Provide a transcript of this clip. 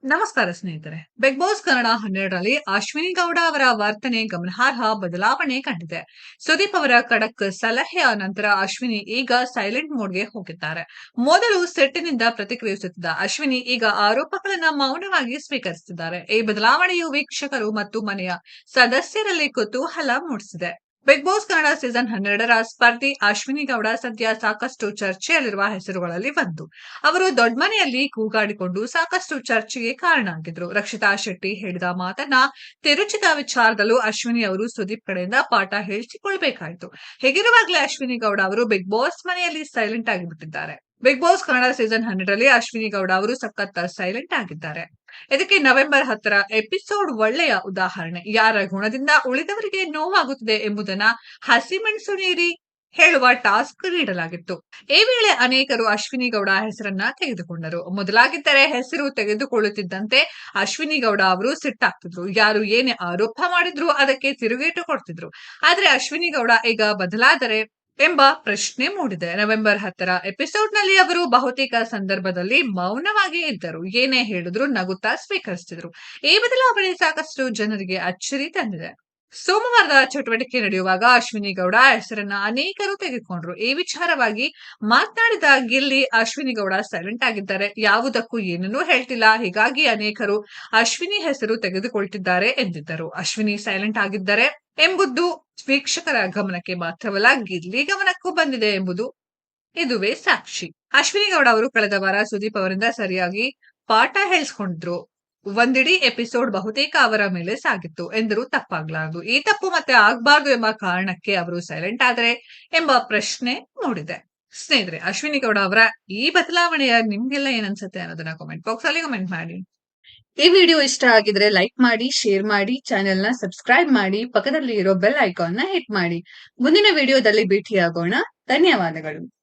ನಮಸ್ಕಾರ ಸ್ನೇಹಿತರೆ. Big boss Kannada 12ರಲ್ಲಿ Ashwini Gowda ಅವರ ವರ್ತನೆ ಗಮನಾರ್ಹ ಬದಲಾವಣೆ ಕಂಡಿದೆ. ಸುದೀಪ್ ಅವರ ಖಡಕ್ ಸಲಹೆಯ ನಂತರ ಅಶ್ವಿನಿ ಈಗ ಸೈಲೆಂಟ್ ಮೋಡ್‌ಗೆ ಹೋಗಿದ್ದಾರೆ. ಮೊದಲು ಸಿಟ್ಟಿನಿಂದ ಪ್ರತಿಕ್ರಿಯಿಸುತ್ತಿದ್ದ ಅಶ್ವಿನಿ ಈಗ ಆರೋಪಗಳನ್ನ ಮೌನವಾಗಿ ಸ್ವೀಕರಿಸುತ್ತಿದ್ದಾರೆ. ಈ ಬದಲಾವಣೆಯು ವೀಕ್ಷಕರು ಮತ್ತು ಮನೆಯ ಸದಸ್ಯರಲ್ಲಿ ಕುತೂಹಲ ಮೂಡಿಸಿದೆ. ಬಿಗ್ ಬಾಸ್ ಕನ್ನಡ ಸೀಸನ್ 12ರ ಸ್ಪರ್ಧಿ ಅಶ್ವಿನಿ ಗೌಡ ಸದ್ಯ ಸಾಕಷ್ಟು ಚರ್ಚೆಯಲ್ಲಿರುವ ಹೆಸರುಗಳಲ್ಲಿ ಒಂದು. ಅವರು ದೊಡ್ಮನೆಯಲ್ಲಿ ಕೂಗಾಡಿಕೊಂಡು ಸಾಕಷ್ಟು ಚರ್ಚೆಗೆ ಕಾರಣ ಆಗಿದ್ರು. ರಕ್ಷಿತಾ ಶೆಟ್ಟಿ ಹೇಳಿದ ಮಾತನ್ನ ತಿರುಚಿದ ವಿಚಾರದಲ್ಲೂ ಅಶ್ವಿನಿ ಅವರು ಸುದೀಪ್ ಕಡೆಯಿಂದ ಪಾಠ ಹೇಳಿಸಿಕೊಳ್ಬೇಕಾಯಿತು. ಹೀಗಿರುವಾಗಲೇ ಅಶ್ವಿನಿ ಗೌಡ ಅವರು ಬಿಗ್ ಬಾಸ್ ಮನೆಯಲ್ಲಿ ಸೈಲೆಂಟ್ ಆಗಿ ಬಿಟ್ಟಿದ್ದಾರೆ. ಬಿಗ್ ಬಾಸ್ ಕನ್ನಡ ಸೀಸನ್ 12ರಲ್ಲಿ ಅಶ್ವಿನಿ ಗೌಡ ಅವರು ಸಖತ್ ಸೈಲೆಂಟ್ ಆಗಿದ್ದಾರೆ. ಇದಕ್ಕೆ ನವೆಂಬರ್ 10ರ ಎಪಿಸೋಡ್ ಒಳ್ಳೆಯ ಉದಾಹರಣೆ. ಯಾರ ಗುಣದಿಂದ ಉಳಿದವರಿಗೆ ನೋವಾಗುತ್ತದೆ ಎಂಬುದನ್ನ ಹಸಿಮೆಣಸು ನೀರಿ ಹೇಳುವ ಟಾಸ್ಕ್ ನೀಡಲಾಗಿತ್ತು. ಈ ವೇಳೆ ಅನೇಕರು ಅಶ್ವಿನಿ ಗೌಡ ಹೆಸರನ್ನ ತೆಗೆದುಕೊಂಡರು. ಮೊದಲಾಗಿದ್ದರೆ ಹೆಸರು ತೆಗೆದುಕೊಳ್ಳುತ್ತಿದ್ದಂತೆ ಅಶ್ವಿನಿ ಗೌಡ ಅವರು ಸಿಟ್ಟಾಗ್ತಿದ್ರು. ಯಾರು ಏನೇ ಆರೋಪ ಮಾಡಿದ್ರು ಅದಕ್ಕೆ ತಿರುಗೇಟು ಕೊಡ್ತಿದ್ರು. ಆದ್ರೆ ಅಶ್ವಿನಿ ಗೌಡ ಈಗ ಬದಲಾದರೆ ಎಂಬ ಪ್ರಶ್ನೆ ಮೂಡಿದೆ. ನವೆಂಬರ್ 10ರ ಎಪಿಸೋಡ್‌ನಲ್ಲಿ ಅವರು ಬಹುತೇಕ ಸಂದರ್ಭದಲ್ಲಿ ಮೌನವಾಗಿ ಇದ್ದರು. ಏನೇ ಹೇಳಿದ್ರು ನಗುತ್ತಾ ಸ್ವೀಕರಿಸುತ್ತಿದ್ರು. ಈ ಬದಲಾವಣೆ ಸಾಕಷ್ಟು ಜನರಿಗೆ ಅಚ್ಚರಿ ತಂದಿದೆ. ಸೋಮವಾರದ ಚಟುವಟಿಕೆ ನಡೆಯುವಾಗ ಅಶ್ವಿನಿ ಗೌಡ ಹೆಸರನ್ನ ಅನೇಕರು ತೆಗೆದುಕೊಂಡ್ರು. ಈ ವಿಚಾರವಾಗಿ ಮಾತನಾಡಿದ ಗಿಲ್ಲಿ, ಅಶ್ವಿನಿ ಗೌಡ ಸೈಲೆಂಟ್ ಆಗಿದ್ದಾರೆ, ಯಾವುದಕ್ಕೂ ಏನನ್ನೂ ಹೇಳ್ತಿಲ್ಲ, ಹೀಗಾಗಿ ಅನೇಕರು ಅಶ್ವಿನಿ ಹೆಸರು ತೆಗೆದುಕೊಳ್ತಿದ್ದಾರೆ ಎಂದಿದ್ದರು. ಅಶ್ವಿನಿ ಸೈಲೆಂಟ್ ಆಗಿದ್ದಾರೆ ಎಂಬುದು ವೀಕ್ಷಕರ ಗಮನಕ್ಕೆ ಮಾತ್ರವಲ್ಲ, ಗಿಲ್ಲಿ ಗಮನಕ್ಕೂ ಬಂದಿದೆ ಎಂಬುದು ಇದುವೇ ಸಾಕ್ಷಿ. ಅಶ್ವಿನಿ ಗೌಡ ಅವರು ಕಳೆದ ವಾರ ಸುದೀಪ್ ಅವರಿಂದ ಸರಿಯಾಗಿ ಪಾಠ ಹೇಳಿಸಿಕೊಂಡಿದ್ರು. ಒಂದಿಡೀ ಎಪಿಸೋಡ್ ಬಹುತೇಕ ಅವರ ಮೇಲೆ ಸಾಗಿತ್ತು ಎಂದರೂ ತಪ್ಪಾಗಲಾರದು. ಈ ತಪ್ಪು ಮತ್ತೆ ಆಗಬಾರದು ಎಂಬ ಕಾರಣಕ್ಕೆ ಅವರು ಸೈಲೆಂಟ್ ಆದರೆ ಎಂಬ ಪ್ರಶ್ನೆ ಮೂಡಿದೆ. ಸ್ನೇಹಿತರೆ, ಅಶ್ವಿನಿ ಗೌಡ ಅವರ ಈ ಬದಲಾವಣೆಯ ನಿಮ್ಗೆಲ್ಲ ಏನನ್ಸುತ್ತೆ ಅನ್ನೋದನ್ನ ಕಾಮೆಂಟ್ ಬಾಕ್ಸ್ ಅಲ್ಲಿ ಕಮೆಂಟ್ ಮಾಡಿ. ಈ ವಿಡಿಯೋ ಇಷ್ಟ ಆಗಿದ್ರೆ ಲೈಕ್ ಮಾಡಿ, ಶೇರ್ ಮಾಡಿ, ಚಾನೆಲ್ ನ ಸಬ್ಸ್ಕ್ರೈಬ್ ಮಾಡಿ, ಪಕ್ಕದಲ್ಲಿ ಇರೋ ಬೆಲ್ ಐಕಾನ್ ನ ಹಿಟ್ ಮಾಡಿ. ಮುಂದಿನ ವಿಡಿಯೋದಲ್ಲಿ ಭೇಟಿಯಾಗೋಣ. ಧನ್ಯವಾದಗಳು.